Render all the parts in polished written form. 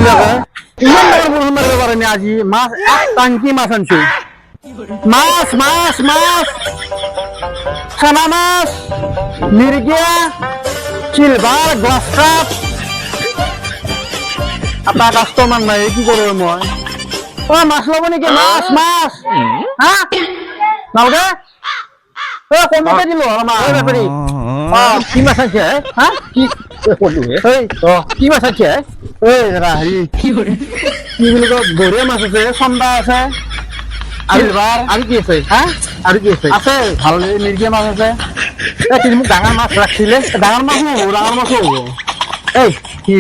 ইমান ডাঙৰ বৰষুণ মাৰিব পাৰে নে আজি? মাছ এক টাংকি মাছ আনছো। মাছ মাছ মাছ চানা মাছ, মিৰ্গিয়া, চিলভাৰ, গ্লাছ কাপ। এটা কাষ্টমাৰ নাই, কি কৰো মই? অ মাছ ল'ব নেকি? মাছ মাছ হা নালগে? কমতে দিলো আমাৰ বেপাৰী। কি মাছ আনছে হা কি কলো কি মাছ আনছে হেৰি কি বুলি কয়, বঢ়িয়া মাছ আছে, চন্দা আছে, চিলভাৰ আৰু কি আছে হা আৰু কি আছে আছে, ভাল মিৰ্গিয়া মাছ আছে। তুমি মোক ডাঙৰ মাছ ৰাখিছিলে ডাঙৰ মাছো হ'ব, ডাঙৰ মাছো হ'ব। এই কি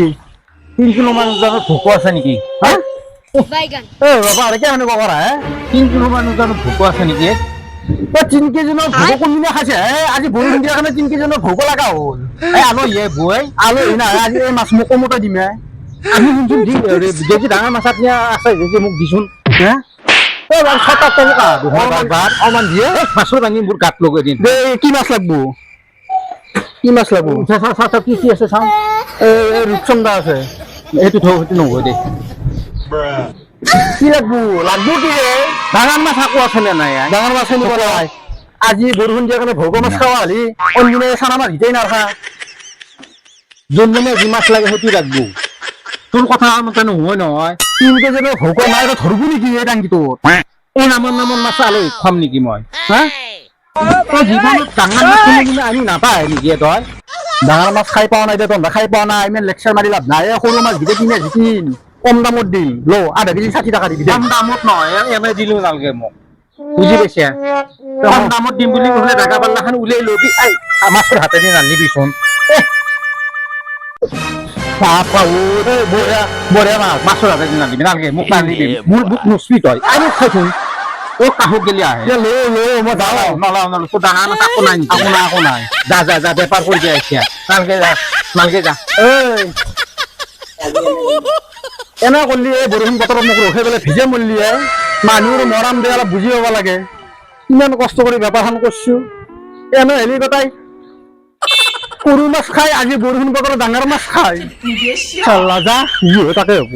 3 কিলো মান ওজনৰ ভোকো আছে নেকি হা বাইগান বাবা আৰু কিয় এনেকুৱা কৰা 3 কিলো মান ওজনৰ ভোকো আছে নেকি 3 কেজিনৰ ভোগ কোনদিনা খাইছে আজি বৰষুণ দিয়াৰ কাৰণে 3 কেজিনৰ ভোগ লগা হ'ল। আলহীয়ে বৈ আলহী নাই, আজি এই মাছ মোক কমতে দিম। আমি শুনচোন যদি ডাঙৰ মাছ আপুনি আছে যদি মোক দিচোন হা অমান দিয়ে মাছৰ দাঙি মোৰ গাত লগাই দিম কি মাছ লাগবো? কি মাছ লাগবো? কি কি আছে চাওঁ ৰূপচন্দা আছে। এইটো থৌ সেইটো নহয় দে কি লাগবো? লাগবো কি ডাঙৰ মাছ আকৌ আছে নে নাই ডাঙৰ মাছ এনেকুৱা নাই। আজি বৰষুণ দিয়াৰ কাৰণে ভোগ মাছ খাৱা হলি অন্যদিনে চানা মাছ হিটেই নাৰখা। যোনজনে যি মাছ লাগে সেইটো ৰাখবো তোৰ কথা মতে নহয় নহয় 3 কেজিনৰ ভোগ নাই ধৰবো নেকি এই টাংকিটো? এই নামৰ মাছ আলহী খুৱাম নেকি মই হা তই জীৱনত ডাঙৰ মাছ কিনি আনি নাপায় নেকি তই ডাঙৰ মাছ খাই পোৱা নাই, তহঁতে খাই পোৱা নাই, ইমান লেকচাৰ মাৰি লাভ নাই। সৰু মাছ ভিতৰত কিনে জিকিন কম দামত দিম, ল আধা কেজি 60 টকা দিবি। কম দামত নহয় এনে দিলেও নালাগে মোক বুজি পাইছা কম দামত দিম বুলি ক'লে জাগা পাল্লাখান উলিয়াই লবি মাছৰ হাতেদি নানিবিচোন বঢ়িয়া বঢ়িয়া মাছ মাছৰ হাতেদি নানিবি নালাগে মোক নানিবি মোৰ বুক নচবি তই আৰু খাইছোন অ কাহক গেলি আহে ল মই যাওঁ। নলাও তোৰ ডাঙৰ মাছ আকৌ নাই একো নাই যা যা যা বেপাৰ কৰি দিয়া এতিয়া নালগে যা এনে কৰিলি এই বৰষুণ বতৰত মোক ৰখাই পেলাই ভিজে মৰলি মানুহৰ মৰাম দে অলপ বুজি পাব লাগে। ইমান কষ্ট কৰি বেপাৰখন কৰছো, এনে হেৰি গোটাই সৰু মাছ খাই, আজি বৰষুণ বতৰত ডাঙৰ মাছ খাই। চাল্লা যা যি হয় তাকে হ'ব।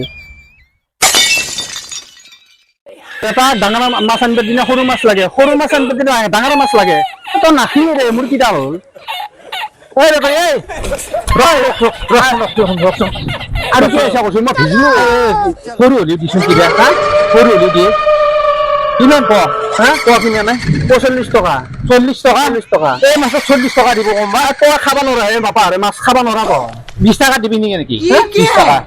এটা ডাঙৰ মাছ আনিবৰ দিনা সৰু মাছ লাগে, সৰু মাছ আনিবৰ দিনা ডাঙৰ মাছ লাগে। তই নাখিলি ৰে, মোৰ কিটা হ'ল? ঐ বেপাৰী ৰচোন আৰু কি আছা কৈছো মই ভিজিলো। সৰু হ'লেও দিচোন কিবা সৰু হ'লেও দিয়ে কিমান প কিনি আনে 40 টকা 40 টকা 40 টকা। এই মাছক 40 টকা দিব কম বা তই খাব নোৱাৰা হে বাপা মাছ খাব নোৱাৰা তই 20 টাকা দিবি নেকি 20 টাকা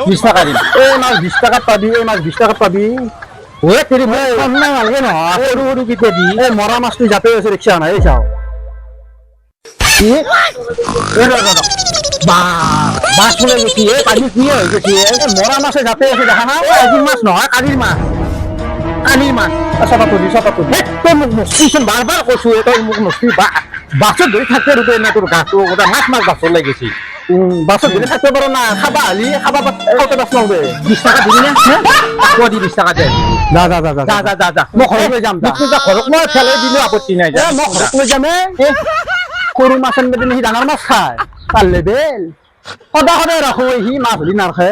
20 টাকা দিম এই মাছ 20 টাকাত পাবি, এই মাছ 20 টাকাত পাবি। নালাগে নহয় সৰু সৰু কেতিয়া দি এই মৰা মাছটো জাপে আছে ৰিক্সা নাই এই চাও মাছ শুনে নেকি কালি কি হৈ গৈছে মৰা মাছে জাপে আছে দেখা না? আজিৰ মাছ নহয় কালিৰ মাছ চটা তুলি তই মোক নচবিচোন বাৰ বাৰ কৈছো তই মোক নচবি বাছত ধৰি থাকে আৰু না তোৰ গাটো মাছ বাছত লাগিছে বাছত দিলে থাকিব পাৰো না, খাবা হালি খাবা খাওঁতে বাছ লওঁ দে। 20 টাকা দিবি নে ক দি 20 টাকা দে যা যা যা যা যা যা যা মই ঘৰত লৈ যাম যা। ঘৰত মই ফেলাই দিলেও আপত্তি নাই যা মই ঘৰত লৈ যাম। সৰু মাছ আনিব দিলে সি ডাঙৰ মাছ খায় পাৰলে বেল সদায় সদায় ৰাখো, সি মাছ ধৰি নাৰাখে।